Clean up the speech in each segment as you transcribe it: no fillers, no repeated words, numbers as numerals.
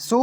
सो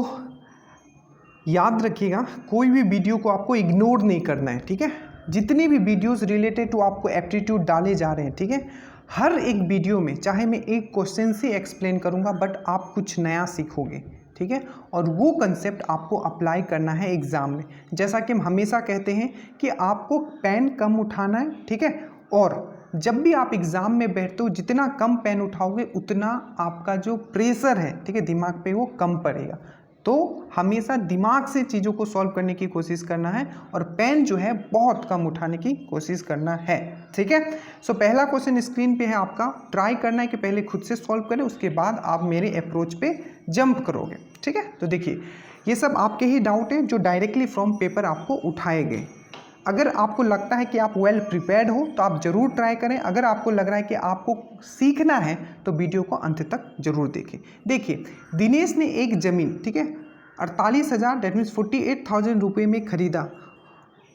याद रखिएगा, कोई भी वीडियो को आपको इग्नोर नहीं करना है, ठीक है। जितने भी वीडियोस रिलेटेड टू आपको एप्टीट्यूड डाले जा रहे हैं, ठीक है, हर एक वीडियो में चाहे मैं एक क्वेश्चन से एक्सप्लेन करूंगा बट आप कुछ नया सीखोगे, ठीक है। और वो कंसेप्ट आपको अप्लाई करना है एग्ज़ाम में। जैसा कि हम हमेशा कहते हैं कि आपको पेन कम उठाना है, ठीक है। और जब भी आप एग्ज़ाम में बैठते हो जितना कम पेन उठाओगे उतना आपका जो प्रेशर है, ठीक है, दिमाग पे वो कम पड़ेगा। तो हमेशा दिमाग से चीज़ों को सॉल्व करने की कोशिश करना है और पेन जो है बहुत कम उठाने की कोशिश करना है, ठीक है। सो पहला क्वेश्चन स्क्रीन पे है आपका, ट्राई करना है कि पहले खुद से सॉल्व करें, उसके बाद आप मेरे अप्रोच पे जंप करोगे, ठीक है। तो देखिए, ये सब आपके ही डाउट हैं जो डायरेक्टली फ्रॉम पेपर आपको उठाए गए। अगर आपको लगता है कि आप वेल प्रिपेयर्ड हो तो आप ज़रूर ट्राई करें। अगर आपको लग रहा है कि आपको सीखना है तो वीडियो को अंत तक जरूर देखें। देखिए, दिनेश ने एक ज़मीन, ठीक है, 48,000 डेट मीन्स 48,000 रुपये में ख़रीदा।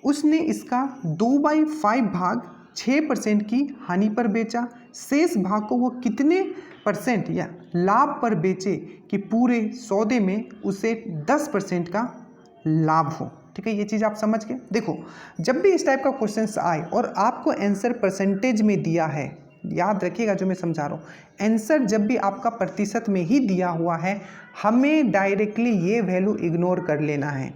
उसने इसका 2/5 भाग 6% की हानि पर बेचा। शेष भाग को वो कितने % या लाभ पर बेचे कि पूरे सौदे में उसे 10% का लाभ हो, ठीक है। ये चीज़ आप समझ गए। देखो, जब भी इस टाइप का क्वेश्चन आए और आपको आंसर परसेंटेज में दिया है, याद रखिएगा जो मैं समझा रहा हूँ, आंसर जब भी आपका प्रतिशत में ही दिया हुआ है, हमें डायरेक्टली ये वैल्यू इग्नोर कर लेना है।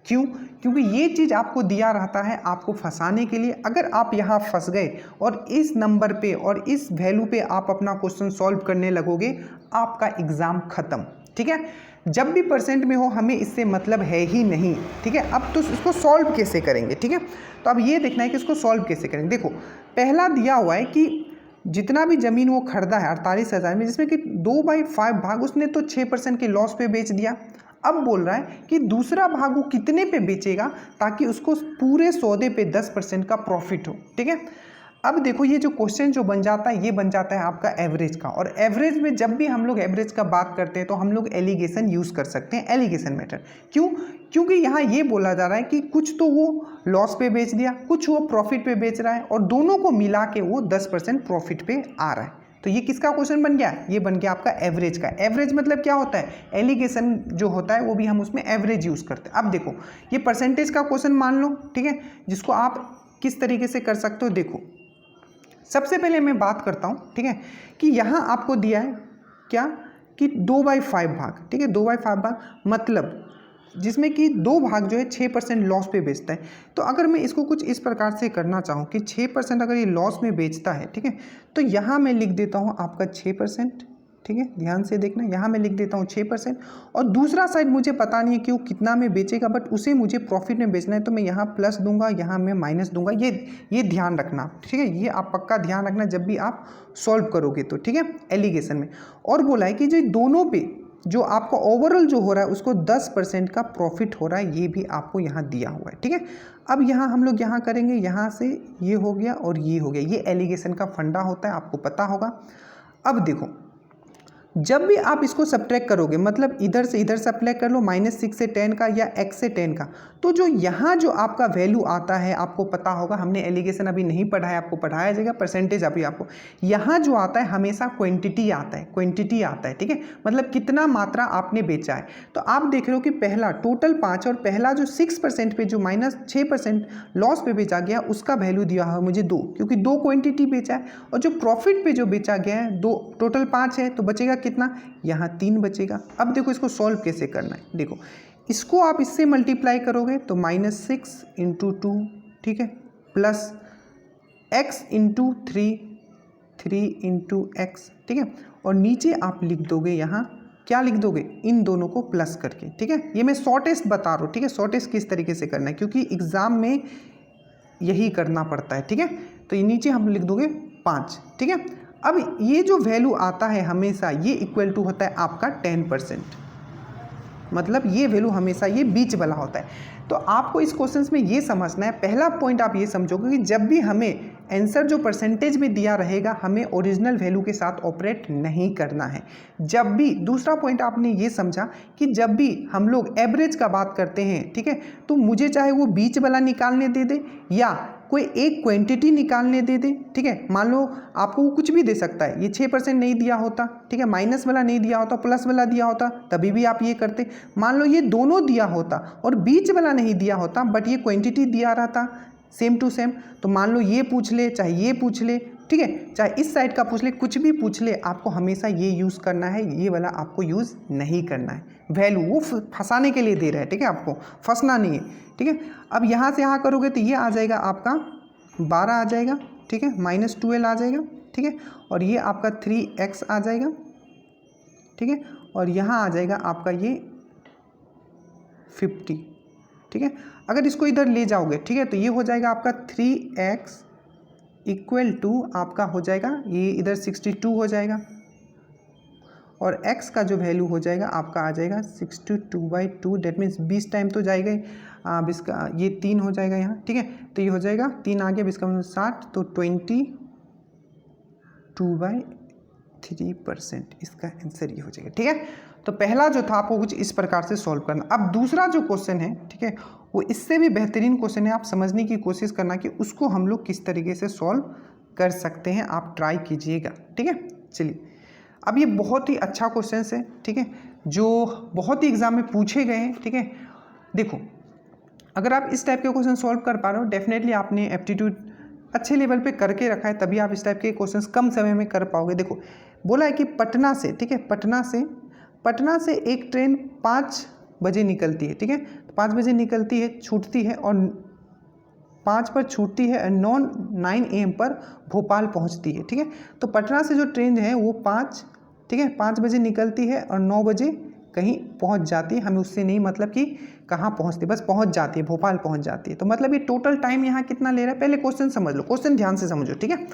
क्यों? क्योंकि ये चीज़ आपको दिया रहता है आपको फंसाने के लिए। अगर आप यहाँ फंस गए और इस नंबर पे और इस वैल्यू पे आप अपना क्वेश्चन सॉल्व करने लगोगे, आपका एग्ज़ाम ख़त्म, ठीक है। जब भी परसेंट में हो हमें इससे मतलब है ही नहीं, ठीक है। अब तो इसको सॉल्व कैसे करेंगे, ठीक है। तो अब ये देखना है कि इसको सॉल्व कैसे करेंगे। देखो, पहला दिया हुआ है कि जितना भी ज़मीन वो खरीदा है 48,000 में, जिसमें कि 2/5 भाग उसने तो 6% के लॉस पे बेच दिया। अब बोल रहा है कि दूसरा भाग वो कितने पे बेचेगा ताकि उसको पूरे सौदे पे 10% का प्रॉफिट हो, ठीक है। अब देखो, ये जो क्वेश्चन जो बन जाता है ये बन जाता है आपका एवरेज का। और एवरेज में जब भी हम लोग एवरेज का बात करते हैं तो हम लोग एलिगेशन यूज़ कर सकते हैं, एलिगेशन मेथड। क्यों? क्योंकि यहाँ ये बोला जा रहा है कि कुछ तो वो लॉस पे बेच दिया, कुछ वो प्रॉफिट पे बेच रहा है और दोनों को मिला के वो 10% प्रॉफिट पे आ रहा है। तो ये किसका क्वेश्चन बन गया? ये बन गया आपका एवरेज का। एवरेज मतलब क्या होता है? एलिगेशन जो होता है वो भी हम उसमें एवरेज यूज़ करते हैं। अब देखो, ये परसेंटेज का क्वेश्चन मान लो, ठीक है, जिसको आप किस तरीके से कर सकते हो। देखो, सबसे पहले मैं बात करता हूँ, ठीक है, कि यहाँ आपको दिया है क्या कि 2/5 भाग, ठीक है, 2/5 भाग मतलब जिसमें कि 2 भाग जो है 6% लॉस पे बेचता है। तो अगर मैं इसको कुछ इस प्रकार से करना चाहूँ कि 6% अगर ये लॉस में बेचता है, ठीक है, तो यहाँ मैं लिख देता हूँ आपका 6%, ठीक है, ध्यान से देखना, यहाँ मैं लिख देता हूँ 6%। और दूसरा साइड मुझे पता नहीं है कि वो कितना में बेचेगा, बट उसे मुझे प्रॉफिट में बेचना है, तो मैं यहाँ प्लस दूंगा, यहाँ मैं माइनस दूंगा। ये ध्यान रखना, ठीक है, ये आप पक्का ध्यान रखना जब भी आप सॉल्व करोगे तो, ठीक है, एलिगेशन में। और बोला है कि जो दोनों पे जो आपका ओवरऑल जो हो रहा है उसको 10% का प्रॉफिट हो रहा है, ये भी आपको यहाँ दिया हुआ है, ठीक है। अब यहाँ हम लोग यहाँ करेंगे, यहाँ से ये हो गया और ये हो गया, ये एलिगेशन का फंडा होता है, आपको पता होगा। अब देखो, जब भी आप इसको सब्ट्रैक्ट करोगे, मतलब इधर से इधर सब्ट्रैक्ट कर लो, -6 से 10 का या x से 10 का, तो जो यहाँ जो आपका वैल्यू आता है आपको पता होगा, हमने एलिगेशन अभी नहीं पढ़ा है, आपको पढ़ाया जाएगा, परसेंटेज अभी आपको। यहाँ जो आता है हमेशा क्वांटिटी आता है, क्वांटिटी आता है, ठीक है, मतलब कितना मात्रा आपने बेचा है। तो आप देख रहे हो कि पहला टोटल 5 और पहला जो 6% पे जो -6% लॉस पे बेचा गया उसका वैल्यू दिया है मुझे 2, क्योंकि 2 क्वांटिटी बेचा है। और जो प्रॉफिट पे जो बेचा गया है 2, टोटल 5 है, तो बचेगा कितना? यहाँ 3 बचेगा। अब देखो इसको सॉल्व कैसे करना है। देखो, इसको आप इससे मल्टीप्लाई करोगे तो -6 × 2, ठीक है, प्लस x × 3, 3 × x, ठीक है, और नीचे आप लिख दोगे, यहाँ क्या लिख दोगे? इन दोनों को प्लस करके, ठीक है। ये मैं शॉर्टेस्ट बता रहा हूँ, ठीक है, शॉर्टेस्ट किस तरीके से करना है, क्योंकि एग्जाम में यही करना पड़ता है, ठीक है। तो ये नीचे हम लिख दोगे 5, ठीक है। अब ये जो वैल्यू आता है हमेशा ये इक्वल टू होता है आपका 10%, मतलब ये वैल्यू हमेशा ये बीच वाला होता है। तो आपको इस क्वेश्चन में ये समझना है, पहला पॉइंट आप ये समझोगे कि जब भी हमें आंसर जो परसेंटेज में दिया रहेगा हमें ओरिजिनल वैल्यू के साथ ऑपरेट नहीं करना है। जब भी, दूसरा पॉइंट आपने ये समझा कि जब भी हम लोग एवरेज का बात करते हैं, ठीक है, तो मुझे चाहे वो बीच वाला निकालने दे दे या कोई एक क्वांटिटी निकालने दे दे, ठीक है। मान लो आपको वो कुछ भी दे सकता है, ये 6% नहीं दिया होता, ठीक है, माइनस वाला नहीं दिया होता, प्लस वाला दिया होता, तभी भी आप ये करते। मान लो ये दोनों दिया होता और बीच वाला नहीं दिया होता बट ये क्वांटिटी दिया रहता सेम टू सेम, तो मान लो ये पूछ ले चाहे ये पूछ ले, ठीक है, चाहे इस साइड का पूछ ले, कुछ भी पूछ ले, आपको हमेशा ये यूज़ करना है, ये वाला आपको यूज़ नहीं करना है। वैल्यू वो फंसाने के लिए दे रहा है, ठीक है, आपको फंसना नहीं है, ठीक है। अब यहाँ से यहाँ करोगे तो ये आ जाएगा आपका 12 आ जाएगा, ठीक है, -12 आ जाएगा, ठीक है, और ये आपका 3x आ जाएगा, ठीक है, और यहाँ आ जाएगा आपका ये 50, ठीक है। अगर इसको इधर ले जाओगे, ठीक है, तो ये हो जाएगा आपका 3x = आपका हो जाएगा ये इधर 62 हो जाएगा और x का जो वैल्यू हो जाएगा आपका आ जाएगा 62/2, डेट मीन्स 20 टाइम तो जाएगा ही, 20 का ये 3 हो जाएगा यहाँ, ठीक है, तो ये हो जाएगा 3 आ गया, 20 का मतलब 60, तो 22/3%, इसका आंसर ये हो जाएगा, ठीक है। तो पहला जो था आपको कुछ इस प्रकार से सॉल्व करना। अब दूसरा जो क्वेश्चन है, ठीक है, वो इससे भी बेहतरीन क्वेश्चन है, आप समझने की कोशिश करना कि उसको हम लोग किस तरीके से सॉल्व कर सकते हैं, आप ट्राई कीजिएगा, ठीक है। चलिए, अब ये बहुत ही अच्छा क्वेश्चन है, ठीक है, जो बहुत ही एग्जाम में पूछे गए हैं, ठीक है। देखो, अगर आप इस टाइप के क्वेश्चन सॉल्व कर पा रहे हो, डेफिनेटली आपने एप्टीट्यूड अच्छे लेवल पे करके रखा है, तभी आप इस टाइप के क्वेश्चंस कम समय में कर पाओगे। देखो, बोला है कि पटना से, ठीक है, पटना से एक ट्रेन 5 बजे निकलती है, ठीक है, 5 बजे निकलती है, छूटती है और 5 पर छूटती है और 9 AM पर भोपाल पहुंचती है, ठीक है। तो पटना से जो ट्रेन है वो 5, ठीक है, 5 बजे निकलती है और 9 बजे कहीं पहुंच जाती है, हमें उससे नहीं मतलब कि कहाँ पहुंचती, बस पहुंच जाती है, भोपाल पहुंच जाती है। तो मतलब ये टोटल टाइम यहाँ कितना ले रहा है, पहले क्वेश्चन समझ लो, क्वेश्चन ध्यान से समझो, ठीक है।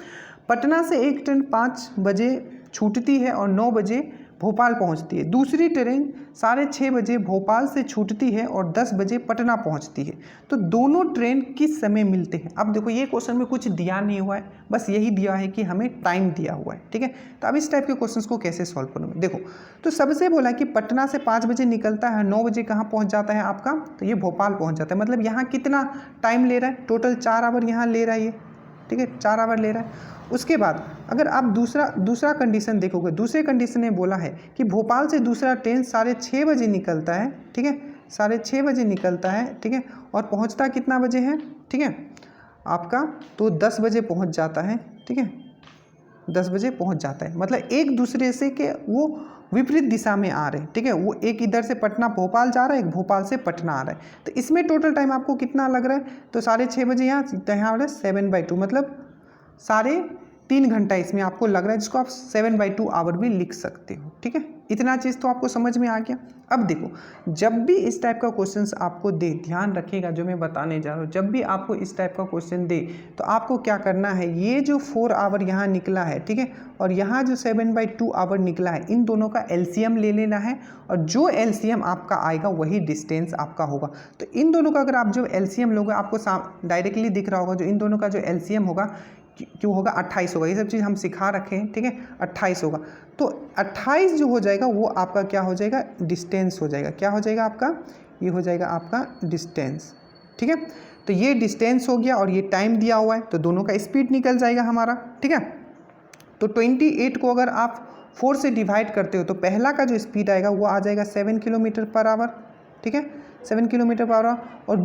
पटना से एक ट्रेन 5 बजे छूटती है और 9 बजे भोपाल पहुंचती है। दूसरी ट्रेन 6:30 बजे भोपाल से छूटती है और 10 बजे पटना पहुंचती है। तो दोनों ट्रेन किस समय मिलते हैं। अब देखो, ये क्वेश्चन में कुछ दिया नहीं हुआ है, बस यही दिया है कि हमें टाइम दिया हुआ है, ठीक है। तो अब इस टाइप के क्वेश्चंस को कैसे सॉल्व करूँगा, देखो, तो सबसे बोला कि पटना से 5 बजे निकलता है, 9 बजे कहाँ पहुँच जाता है आपका, तो ये भोपाल पहुँच जाता है। मतलब यहाँ कितना टाइम ले रहा है, टोटल 4 आवर यहाँ ले रहा है ये, ठीक है, 4 आवर ले रहा है। उसके बाद अगर आप दूसरा कंडीशन देखोगे, दूसरे कंडीशन में बोला है कि भोपाल से दूसरा ट्रेन 6:30 बजे निकलता है, ठीक है, 6:30 बजे निकलता है, ठीक है, और पहुंचता कितना बजे है, ठीक है, आपका तो 10 बजे पहुंच जाता है, ठीक है, 10 बजे पहुंच जाता है। मतलब एक दूसरे से के वो विपरीत दिशा में आ रहे हैं, ठीक है, वो एक इधर से पटना भोपाल जा रहा है, एक भोपाल से पटना आ रहा है। तो इसमें टोटल टाइम आपको कितना लग रहा है, तो 6:30 बजे यहाँ 7/2, मतलब 3.5 घंटा इसमें आपको लग रहा है, जिसको आप 7/2 आवर भी लिख सकते हो, ठीक है। इतना चीज़ तो आपको समझ में आ गया। अब देखो, जब भी इस टाइप का क्वेश्चंस आपको दे, ध्यान रखिएगा जो मैं बताने जा रहा हूँ, जब भी आपको इस टाइप का क्वेश्चन दे तो आपको क्या करना है, ये जो 4 आवर यहाँ निकला है, ठीक है, और यहाँ जो 7/2 आवर निकला है, इन दोनों का एलसीएम ले लेना है और जो एलसीएम आपका आएगा वही डिस्टेंस आपका होगा। तो इन दोनों का अगर आप जो एलसीएम लोगे, आपको डायरेक्टली दिख रहा होगा, जो इन दोनों का जो एलसीएम होगा क्यों होगा, 28 होगा। ये सब चीज़ हम सिखा रखे हैं, ठीक है, 28 होगा। तो 28 जो हो जाएगा वो आपका क्या हो जाएगा, डिस्टेंस हो जाएगा। क्या हो जाएगा आपका, ये हो जाएगा आपका डिस्टेंस, ठीक है। तो ये डिस्टेंस हो गया और ये टाइम दिया हुआ है, तो दोनों का स्पीड निकल जाएगा हमारा, ठीक है। तो 28 को अगर आप 4 से डिवाइड करते हो तो पहला का जो स्पीड आएगा वो आ जाएगा 7 किलोमीटर पर आवर, ठीक है, 7 किलोमीटर पर आवर। और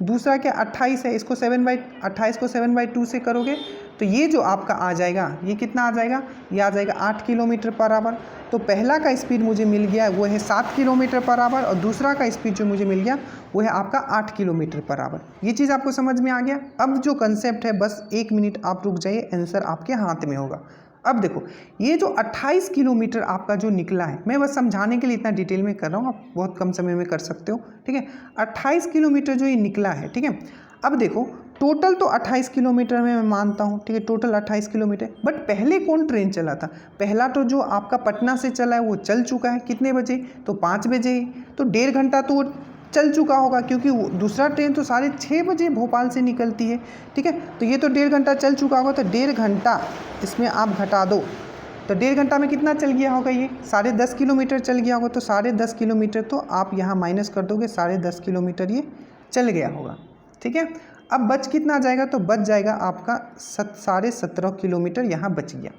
दूसरा क्या 28 है, इसको 28 को 7/2 से करोगे तो ये जो आपका आ जाएगा, ये कितना आ जाएगा, ये आ जाएगा 8 किलोमीटर पर आवर। तो पहला का स्पीड मुझे मिल गया वो है 7 किलोमीटर पर आवर और दूसरा का स्पीड जो मुझे मिल गया वो है आपका 8 किलोमीटर पर आवर। ये चीज़ आपको समझ में आ गया। अब जो कंसेप्ट है, बस 1 मिनट आप रुक जाइए, आंसर आपके हाथ में होगा। अब देखो, ये जो 28 किलोमीटर आपका जो निकला है, मैं बस समझाने के लिए इतना डिटेल में कर रहा हूँ, आप बहुत कम समय में कर सकते हो, ठीक है। 28 किलोमीटर जो ये निकला है, ठीक है। अब देखो, टोटल तो 28 किलोमीटर में मैं मानता हूँ, ठीक है, टोटल 28 किलोमीटर, बट पहले कौन ट्रेन चला था, पहला तो जो आपका पटना से चला है वो चल चुका है, कितने बजे, तो 5 बजे ही। तो 1.5 घंटा तो चल चुका होगा, क्योंकि दूसरा ट्रेन तो 6:30 बजे भोपाल से निकलती है, ठीक है। तो ये तो 1.5 घंटा चल चुका होगा, तो 1.5 घंटा इसमें आप घटा दो, तो 1.5 घंटा में कितना चल गया होगा, ये 10.5 किलोमीटर चल गया होगा। तो 10.5 किलोमीटर तो आप यहाँ माइनस कर दोगे, 10.5 किलोमीटर ये चल गया होगा, ठीक है। अब बच कितना जाएगा, तो बच जाएगा आपका 17.5 किलोमीटर यहाँ बच गया।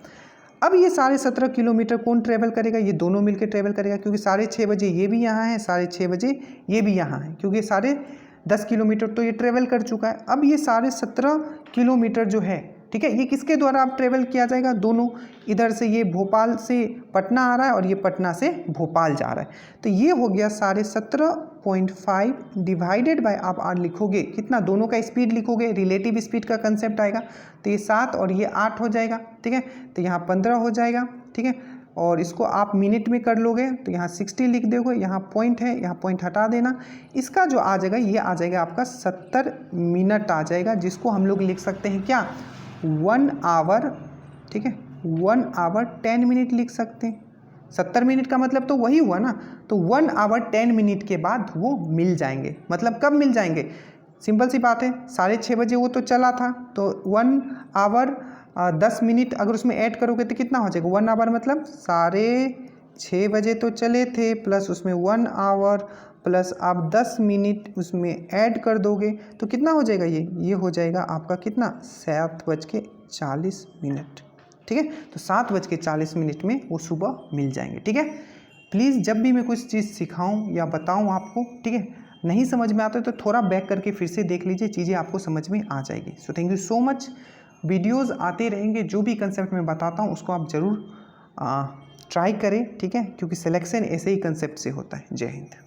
अब ये 17.5 किलोमीटर कौन ट्रेवल करेगा, ये दोनों मिलकर ट्रेवल करेगा, क्योंकि 6:30 बजे ये भी यहाँ है, 6:30 बजे ये भी यहाँ है, क्योंकि 10.5 किलोमीटर तो ये ट्रेवल कर चुका है। अब ये 17.5 किलोमीटर जो है, ठीक है, ये किसके द्वारा आप ट्रेवल किया जाएगा, दोनों, इधर से ये भोपाल से पटना आ रहा है और ये पटना से भोपाल जा रहा है। तो ये हो गया 17.5 डिवाइडेड बाय, आप आर लिखोगे कितना, दोनों का स्पीड लिखोगे, रिलेटिव स्पीड का कंसेप्ट आएगा, तो ये 7 और ये 8 हो जाएगा, ठीक है। तो यहाँ 15 हो जाएगा, ठीक है। और इसको आप मिनट में कर लोगे तो यहाँ 60 लिख दोगे, यहाँ पॉइंट है, यहाँ पॉइंट हटा देना, इसका जो आ जाएगा ये आ जाएगा आपका 70 मिनट आ जाएगा, जिसको हम लोग लिख सकते हैं क्या, 1 आवर, ठीक है, 1 आवर 10 मिनट लिख सकते हैं। 70 मिनट का मतलब तो वही हुआ ना, तो 1 आवर 10 मिनट के बाद वो मिल जाएंगे। मतलब कब मिल जाएंगे, सिंपल सी बात है, 6:30 बजे वो तो चला था, तो 1 आवर 10 मिनट अगर उसमें ऐड करोगे तो कितना हो जाएगा, 1 आवर मतलब 6:30 बजे तो चले थे, प्लस उसमें 1 आवर प्लस आप 10 मिनट उसमें ऐड कर दोगे तो कितना हो जाएगा, ये हो जाएगा आपका कितना, 7:40 मिनट, ठीक है। तो 7:40 मिनट में वो सुबह मिल जाएंगे, ठीक है। प्लीज़ जब भी मैं कुछ चीज़ सिखाऊं या बताऊं आपको, ठीक है, नहीं समझ में आता है तो थोड़ा बैक करके फिर से देख लीजिए, चीज़ें आपको समझ में आ जाएगी। So thank you so much. Videos आते रहेंगे, जो भी कंसेप्ट मैं बताता हूँ उसको आप ज़रूर ट्राई करें, ठीक है, क्योंकि सिलेक्शन ऐसे ही कंसेप्ट से होता है। जय हिंद।